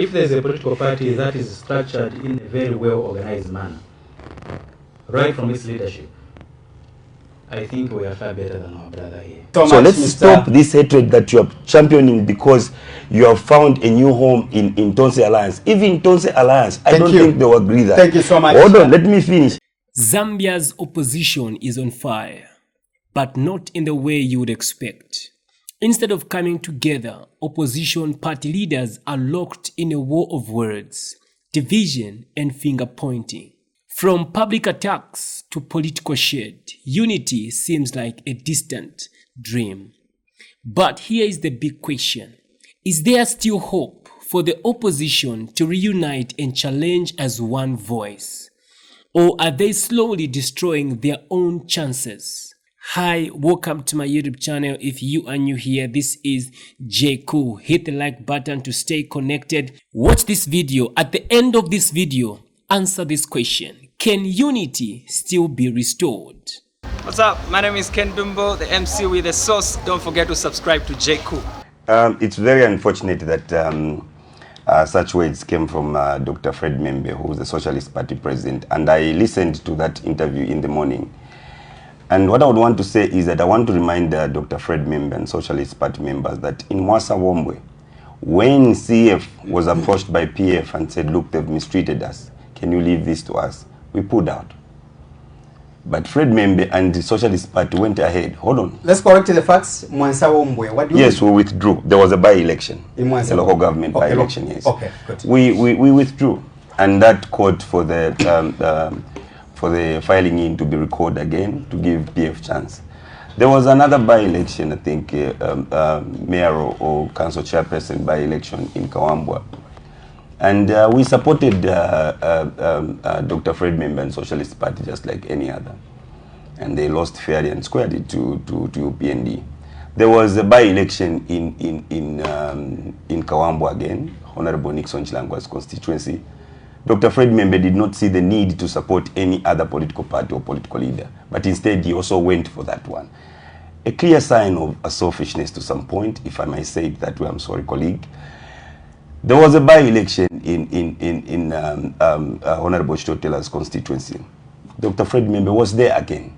if there's a political party that is structured in a very well organized manner, right from its leadership, I think we are far better than our brother here. So let's stop this hatred that you are championing because you have found a new home in Tonse Alliance. Even Tonse Alliance, I don't think they will agree that. Thank you so much. Hold on, let me finish. Zambia's opposition is on fire, but not in the way you would expect. Instead of coming together, opposition party leaders are locked in a war of words, division, and finger-pointing. From public attacks to political shade, unity seems like a distant dream. But here is the big question. Is there still hope for the opposition to reunite and challenge as one voice? Or are they slowly destroying their own chances? Hi, welcome to my YouTube channel. If you are new here, this is J-Cool. Hit the like button to stay connected. Watch this video. At the end of this video, answer this question. Can unity still be restored? What's up? My name is Ken Bimbo, the MC with the sauce. Don't forget to subscribe to J-Cool. It's very unfortunate that such words came from Dr. Fred Membe, who is the Socialist Party president. And I listened to that interview in the morning. And what I would want to say is that I want to remind Dr. Fred Membe and Socialist Party members that in Mwasa Wombwe, when CF was approached by PF and said, look, they've mistreated us, can you leave this to us? We pulled out. But Fred Membe and the Socialist Party went ahead. Hold on. Let's correct the facts. Mwasa Wombwe, what do you Yes, mean? we withdrew. There was a by-election. In Mwasa A local government Okay, by-election, yes. Okay, good. We withdrew. And that called for the filing in to be recorded again to give PF chance. There was another by-election, I think, mayor or council chairperson by-election in Kawambwa. And we supported Dr. Fred Membe and Socialist Party just like any other. And they lost fairly and squarely to UPND. There was a by-election in Kawambwa again, Honorable Nixon Chilangwa's constituency. Dr. Fred Membe did not see the need to support any other political party or political leader, but instead he also went for that one. A clear sign of a selfishness to some point, if I may say it that way, I'm sorry, colleague. There was a by-election in Honorable Chitotela's constituency. Dr. Fred Membe was there again.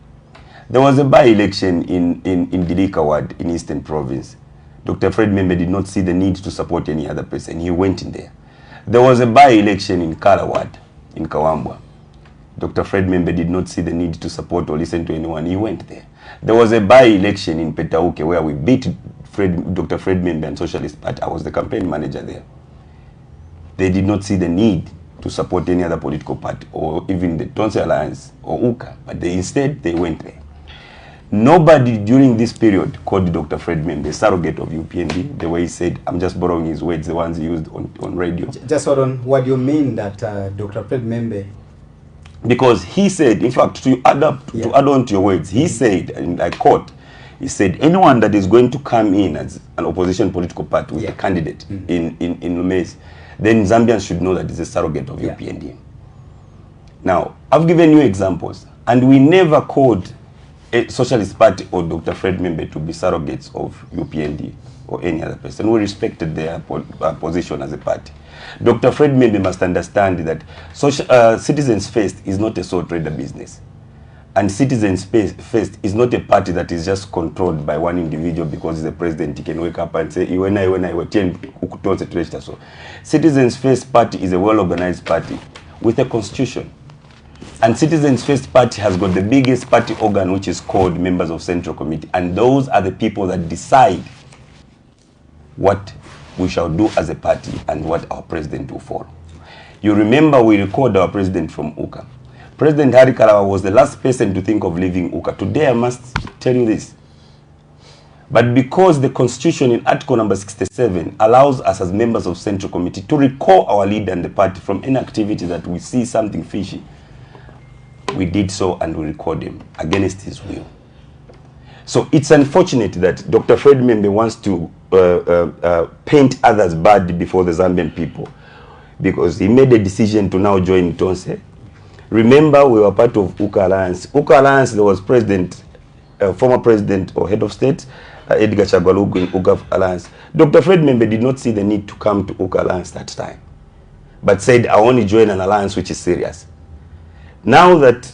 There was a by-election in Dilika Ward in Eastern Province. Dr. Fred Membe did not see the need to support any other person. He went in there. There was a by-election in Kala Ward in Kawambwa. Dr. Fred Membe did not see the need to support or listen to anyone. He went there. There was a by-election in Petauke where we beat Dr. Fred Membe and Socialist Party. I was the campaign manager there. They did not see the need to support any other political party or even the Tonse Alliance or UKA, but instead they went there. Nobody during this period called Dr. Fred Membe a surrogate of UPND, the way he said, I'm just borrowing his words, the ones he used on radio. Just hold on, what do you mean that Dr. Fred Membe? Because he said, in fact, to add on to your words, he said, and I quote, he said, anyone that is going to come in as an opposition political party with a candidate in Lumezi, then Zambians should know that it's a surrogate of UPND. Now, I've given you examples, and we never called a Socialist Party or Dr. Fred Membe to be surrogates of UPND or any other person. We respected their position as a party. Dr. Fred Membe must understand that Citizens First is not a sole trader business. And Citizens First is not a party that is just controlled by one individual because he's the president. He can wake up and say, so Citizens First Party is a well-organized party with a constitution. And Citizens First Party has got the biggest party organ, which is called Members of Central Committee. And those are the people that decide what we shall do as a party and what our president will follow. You remember we recalled our president from UKA. President Hari Kalawa was the last person to think of leaving UKA. Today I must tell you this. But because the Constitution in Article number 67 allows us as members of Central Committee to recall our leader and the party from any activity that we see something fishy, we did so and we recalled him against his will. So it's unfortunate that Dr. Fred Membe wants to paint others bad before the Zambian people because he made a decision to now join Tonse. Remember, we were part of UKA Alliance. UKA Alliance, there was former president or head of state, Edgar Chagwalugu in UKA Alliance. Dr. Fred Membe did not see the need to come to UKA Alliance that time. but said, I only join an alliance which is serious. Now that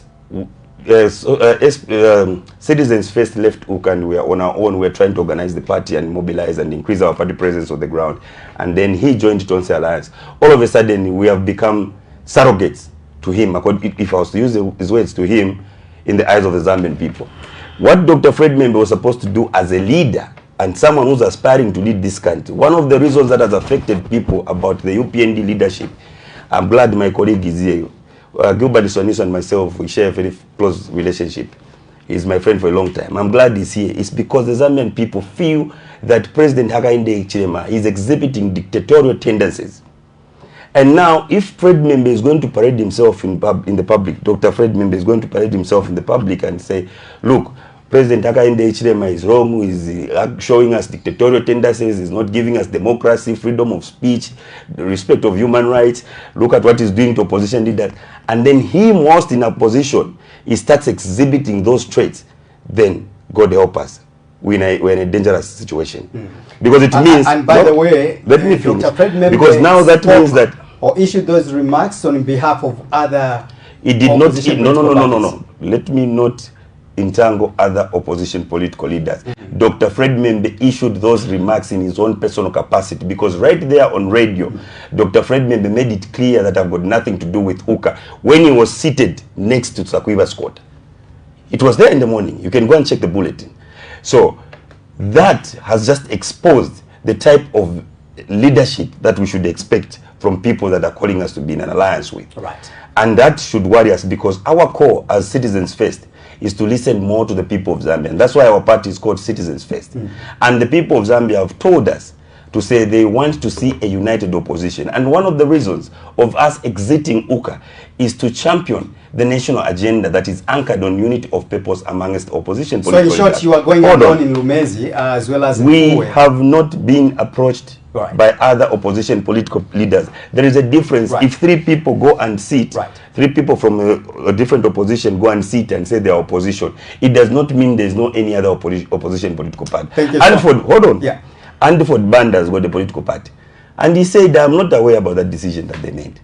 Citizens First left UKA and we are on our own, we're trying to organize the party and mobilize and increase our party presence on the ground. And then he joined Tonse Alliance. All of a sudden, we have become surrogates to him, if I was to use his words, to him in the eyes of the Zambian people. What Dr. Fred Membe was supposed to do as a leader and someone who's aspiring to lead this country, one of the reasons that has affected people about the UPND leadership, I'm glad my colleague is here. Gilbert Sonis and myself, we share a very close relationship. He's my friend for a long time. I'm glad he's here. It's because the Zambian people feel that President Hakainde Hichilema is exhibiting dictatorial tendencies. And now, if Fred Membe is going to parade himself in the public, Dr. Fred Membe is going to parade himself in the public and say, look, President Hakainde Hichilema is wrong, is showing us dictatorial tendencies, is not giving us democracy, freedom of speech, the respect of human rights, look at what he's doing to opposition leaders, and then he, whilst in opposition, he starts exhibiting those traits, then God help us. We're in a dangerous situation. Because it means... And by the way, let me finish. Dr. Fred Membe because now that means that... Or issued those remarks on behalf of other... It did not... No. Let me not entangle other opposition political leaders. Dr. Fred Membe issued those remarks in his own personal capacity because right there on radio, Dr. Fred Membe made it clear that I've got nothing to do with UKA when he was seated next to Sakwiba's court. It was there in the morning. You can go and check the bulletin. So that has just exposed the type of leadership that we should expect from people that are calling us to be in an alliance with. Right. And that should worry us because our core as Citizens First is to listen more to the people of Zambia. And that's why our party is called Citizens First. And the people of Zambia have told us to say they want to see a united opposition. And one of the reasons of us exiting UKA is to champion the national agenda that is anchored on unity of purpose amongst opposition political leaders. So in short, you are going alone in Lumezi as well as in We have not been approached by other opposition political leaders. There is a difference. If 3 people go and sit, 3 people from a different opposition go and sit and say they are opposition, it does not mean there's no any other opposition political party. Andford, hold on. Andford Bandas got the political party. And he said, I'm not aware about that decision that they made.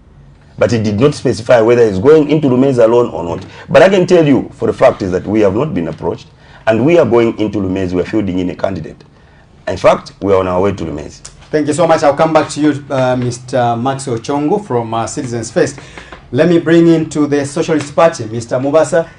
But he did not specify whether he's going into Lumezi alone or not. But I can tell you for the fact is that we have not been approached and we are going into Lumezi, we're fielding in a candidate. In fact, we are on our way to Lumezi. Thank you so much. I'll come back to you, Mr. Max Ochongo from Citizens First. Let me bring in to the Socialist Party, Mr. Mubasa.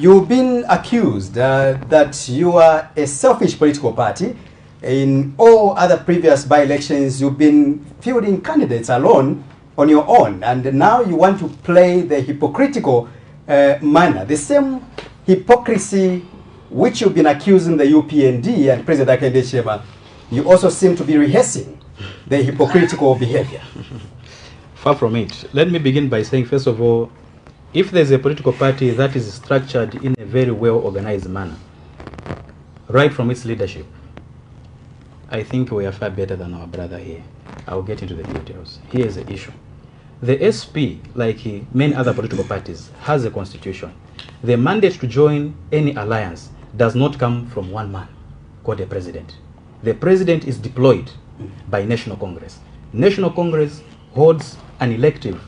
You've been accused that you are a selfish political party. In all other previous by-elections, you've been fielding candidates alone on your own, and now you want to play the hypocritical manner. The same hypocrisy which you've been accusing the UPND and President Hakainde Hichilema, you also seem to be rehearsing the hypocritical behavior. Far from it. Let me begin by saying, first of all, if there's a political party that is structured in a very well-organized manner, right from its leadership, I think we are far better than our brother here. I'll get into the details. Here's the issue. The SP, like many other political parties, has a constitution. The mandate to join any alliance does not come from one man, called the president. The president is deployed by National Congress. National Congress holds an elective,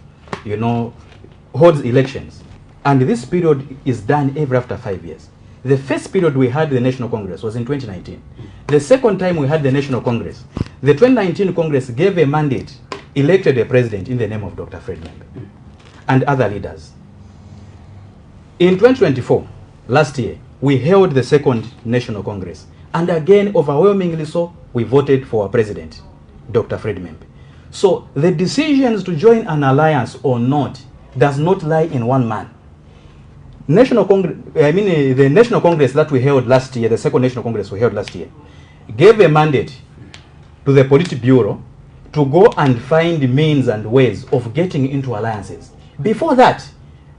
holds elections. And this period is done every after 5 years. The first period we had the National Congress was in 2019. The second time we had the National Congress, the 2019 Congress gave a mandate, elected a president in the name of Dr. Fred Membe and other leaders. In 2024, last year, we held the second National Congress. And again, overwhelmingly so, we voted for our president, Dr. Fred Membe. So the decisions to join an alliance or not does not lie in one man. The National Congress that we held last year, the second National Congress we held last year, gave a mandate to the Politburo to go and find means and ways of getting into alliances. Before that,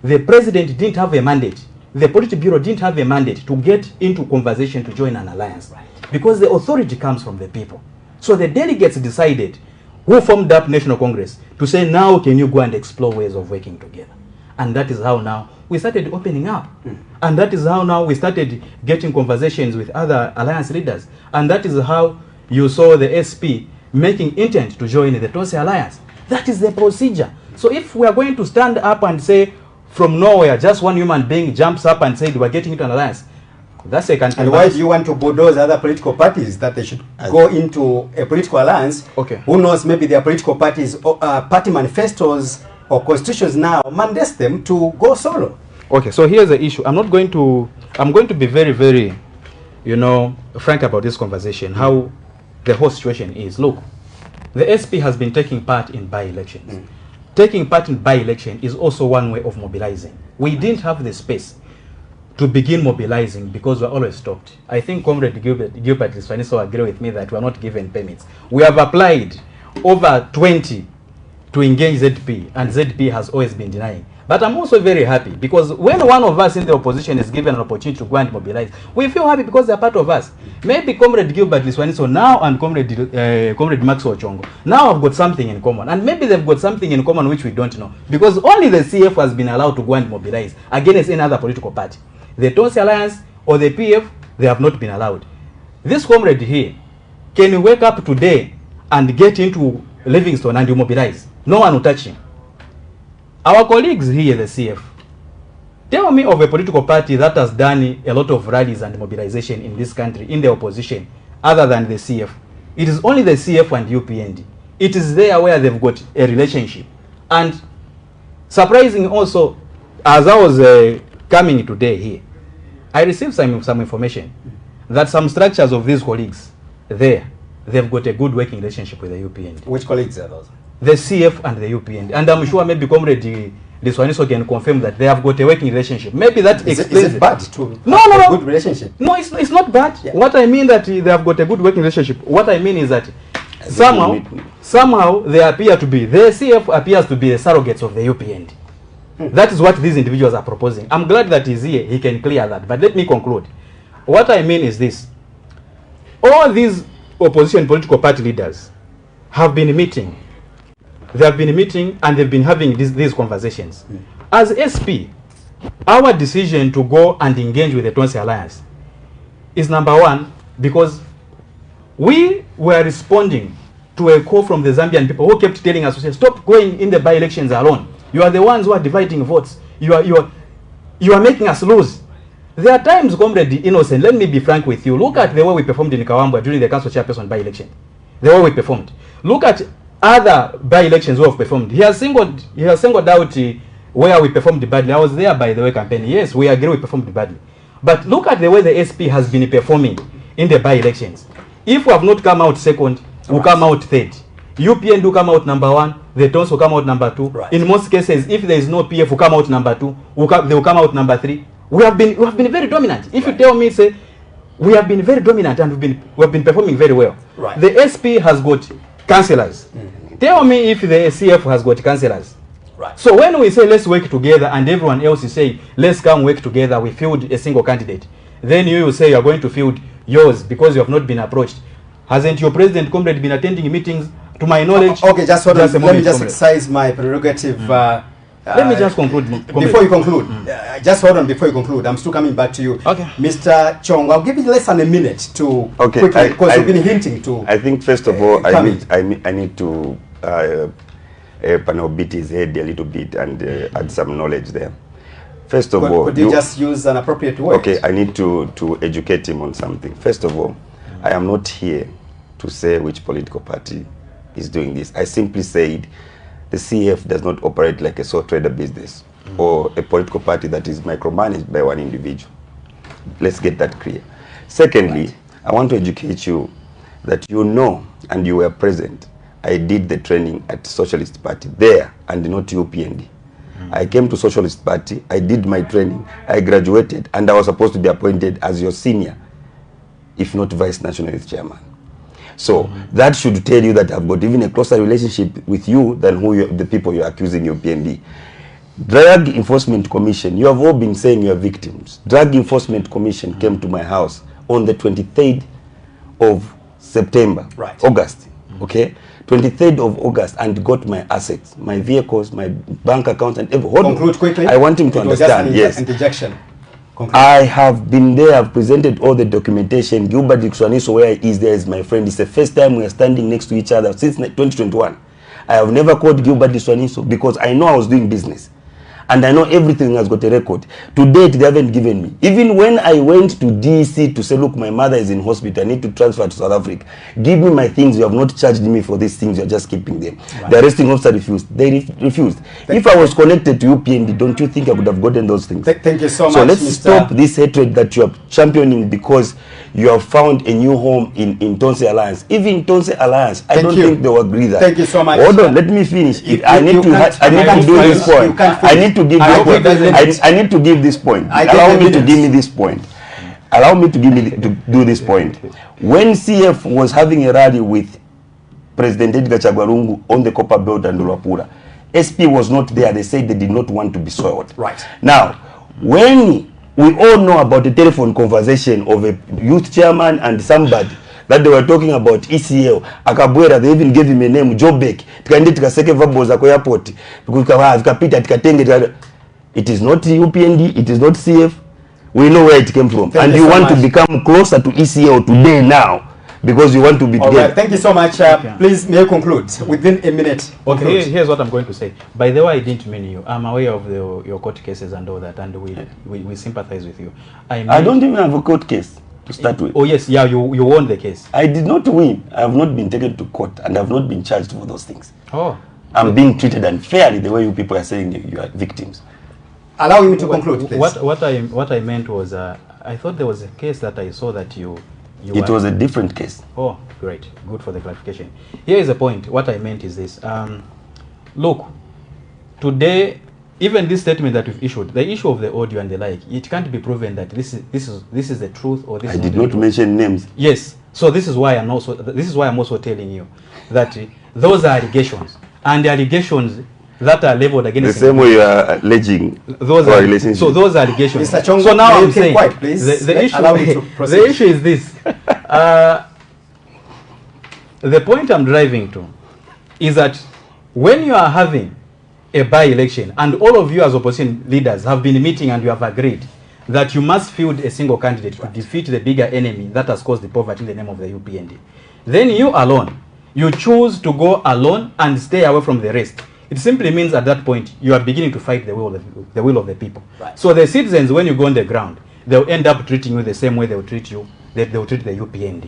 the president didn't have a mandate. The Politburo didn't have a mandate to get into conversation to join an alliance. Because the authority comes from the people. So the delegates decided, who formed up National Congress, to say, now can you go and explore ways of working together. And that is how now we started opening up. And that is how now we started getting conversations with other alliance leaders. And that is how you saw the SP making intent to join the Tonse Alliance. That is the procedure. So if we are going to stand up and say from nowhere, just one human being jumps up and said we're getting into an alliance, that's a country. And why do you want to bulldoze other political parties that they should go into a political alliance? Okay. Who knows, maybe their political parties, party manifestos or constitutions now mandates them to go solo. Okay, so here's the issue. I'm going to be very, very, frank about this conversation, how the whole situation is. Look, the SP has been taking part in by-elections. Taking part in by-election is also one way of mobilizing. We didn't have the space to begin mobilizing because we're always stopped. I think Comrade Gilbert Lisfaniso agree with me that we're not given permits. We have applied over 20 to engage ZP, and ZP has always been denying. But I'm also very happy because when one of us in the opposition is given an opportunity to go and mobilize, we feel happy because they're part of us. Maybe Comrade Gilbert Liswaniso now and Comrade Maxwell Chongo now have got something in common. And maybe they've got something in common which we don't know. Because only the CF has been allowed to go and mobilize against any other political party. The Tonsi Alliance or the PF, they have not been allowed. This comrade here can wake up today and get into Livingston and you mobilize. No one will touch him. Our colleagues here, the CF, tell me of a political party that has done a lot of rallies and mobilization in this country, in the opposition, other than the CF. It is only the CF and UPND. It is there where they've got a relationship. And surprising also, as I was coming today here, I received some information that some structures of these colleagues there, they've got a good working relationship with the UPND. Which colleagues are those? The CF and the UPND. And I'm sure maybe Comrade Liswaniso can confirm that they have got a working relationship. Maybe that explains is it bad to no, have a good relationship? No, it's not bad. Yeah. What I mean that they have got a good working relationship. What I mean is that somehow they appear to be, the CF appears to be the surrogates of the UPND. That is what these individuals are proposing. I'm glad that he's here. He can clear that. But let me conclude. What I mean is this. All these opposition political party leaders have been meeting. They have been meeting and they've been having these conversations. As SP, our decision to go and engage with the Tonsi Alliance is number one because we were responding to a call from the Zambian people who kept telling us, stop going in the by-elections alone. You are the ones who are dividing votes. You are making us lose. There are times, Comrade Innocent, let me be frank with you. Look at the way we performed in Kawambwa during the council chairperson by-election. The way we performed. Look at other by-elections we have performed. He has singled out where we performed badly. I was there, by the way, campaign. Yes, we agree we performed badly. But look at the way the SP has been performing in the by-elections. If we have not come out second, we'll come out third. UPN do come out number one, the Tons will come out number two. Right. In most cases, if there is no PF, will come out number two, they will come out number three. We have been very dominant. If you tell me, say, we have been very dominant and we have been performing very well. Right. The SP has got councillors. Tell me if the CF has got councillors. Right. So when we say let's work together and everyone else is saying let's come work together, we field a single candidate. Then you will say you are going to field yours because you have not been approached. Hasn't your president, Comrade, been attending meetings? To my knowledge, okay, just hold on. Let me just exercise my prerogative. Let me just conclude. Before you conclude, just hold on before you conclude. I'm still coming back to you. Okay. Mr. Chong, I'll give you less than a minute to quickly, because you've been hinting to. I think first of all, I need to panel beat his head a little bit and add some knowledge there. First of all, could you just use an appropriate word? Okay, I need to educate him on something. First of all, I am not here to say which political party is doing this. I simply said the CF does not operate like a sole trader business or a political party that is micromanaged by one individual. Let's get that clear. Secondly, I want to educate you that you know, and you were present, I did the training at Socialist Party there and not UPND. I came to Socialist Party, I did my training, I graduated, and I was supposed to be appointed as your senior, if not vice nationalist chairman. So that should tell you that I've got even a closer relationship with you than the people you're accusing UPND. Drug Enforcement Commission, you have all been saying you're victims. Drug Enforcement Commission came to my house on the 23rd of September, August, okay? 23rd of August, and got my assets, my vehicles, my bank account, and everything. Conclude quickly. I want him to understand, yes. Interjection. I have been there, I've presented all the documentation. Gilbert Liswaniso, where he is, there is my friend. It's the first time we are standing next to each other since 2021. I have never called Gilbert Diswaniso because I know I was doing business. And I know everything has got a record. To date, they haven't given me. Even when I went to DC to say, look, my mother is in hospital, I need to transfer to South Africa. Give me my things. You have not charged me for these things. You're just keeping them. Right. The arresting officer refused. They refused. If I was connected to UPND, don't you think I would have gotten those things? Thank you so much, So let's stop this hatred that you are championing because you have found a new home in Tonse Alliance. Even Tonse Alliance, I don't think they will agree that. Thank you so much. Hold on, let me finish. I need to do this point. I need to give this point. I need to give this point. Allow me to give me this point. Allow me to do this point. When CF was having a rally with President Edgar Chagwa on the Copper Belt and Luapura, SP was not there. They said they did not want to be soiled. Right. Now, when we all know about the telephone conversation of a youth chairman and somebody that they were talking about ECL, Akabwera, they even gave him a name, Jobek. It is not UPND, it is not CF. We know where it came from. And you want to become closer to ECL today now because you want to be together. Right, thank you so much. Please, may I conclude within a minute? Okay, here's what I'm going to say. By the way, I didn't mean you. I'm aware of your court cases and all that, and we sympathize with you. I don't even have a court case to start with. Oh yes, yeah, you won the case. I did not win. I have not been taken to court, and I have not been charged for those things. Oh. I'm being treated unfairly the way you people are saying you are victims. Allow me to conclude, please. What I meant was, I thought there was a case that I saw that it was a different case. Oh, great. Good for the clarification. Here is the point. What I meant is this. Look, today, even this statement that we've issued, the issue of the audio and the like, it can't be proven that this is the truth or this I is did not mention names. Yes. So this is why I'm also telling you that those are allegations. And the allegations that are leveled against the same way you are alleging those are relationship. So those are allegations. Mr. Chongo, so now I'm saying quiet, please. the issue is this. The point I'm driving to is that when you are having a by-election and all of you as opposition leaders have been meeting and you have agreed that you must field a single candidate to defeat the bigger enemy that has caused the poverty in the name of the UPND, then you alone, you choose to go alone and stay away from the rest. It simply means at that point you are beginning to fight the will of the people. Right. So the citizens, when you go on the ground, they'll end up treating you the same way they will treat you. They will treat the UPND,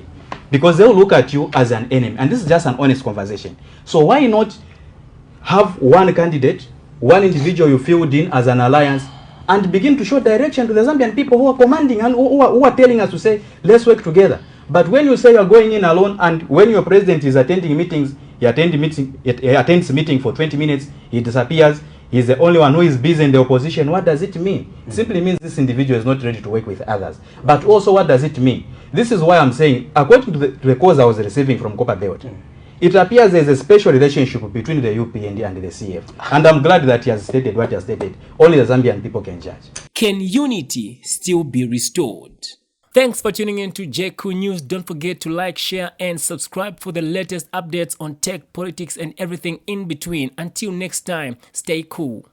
because they'll look at you as an enemy. And this is just an honest conversation. So why not have one candidate, one individual you filled in as an alliance, and begin to show direction to the Zambian people who are commanding and who are telling us to say, let's work together. But when you say you're going in alone, and when your president is attending meetings, he attends meeting for 20 minutes, he disappears, he's the only one who is busy in the opposition, what does it mean? It simply means this individual is not ready to work with others. But also, what does it mean? This is why I'm saying, according to the calls I was receiving from Copper Belt, it appears there's a special relationship between the UPND and the CF. And I'm glad that he has stated what he has stated. Only the Zambian people can judge. Can unity still be restored? Thanks for tuning in to JQ News. Don't forget to like, share, and subscribe for the latest updates on tech, politics, and everything in between. Until next time, stay cool.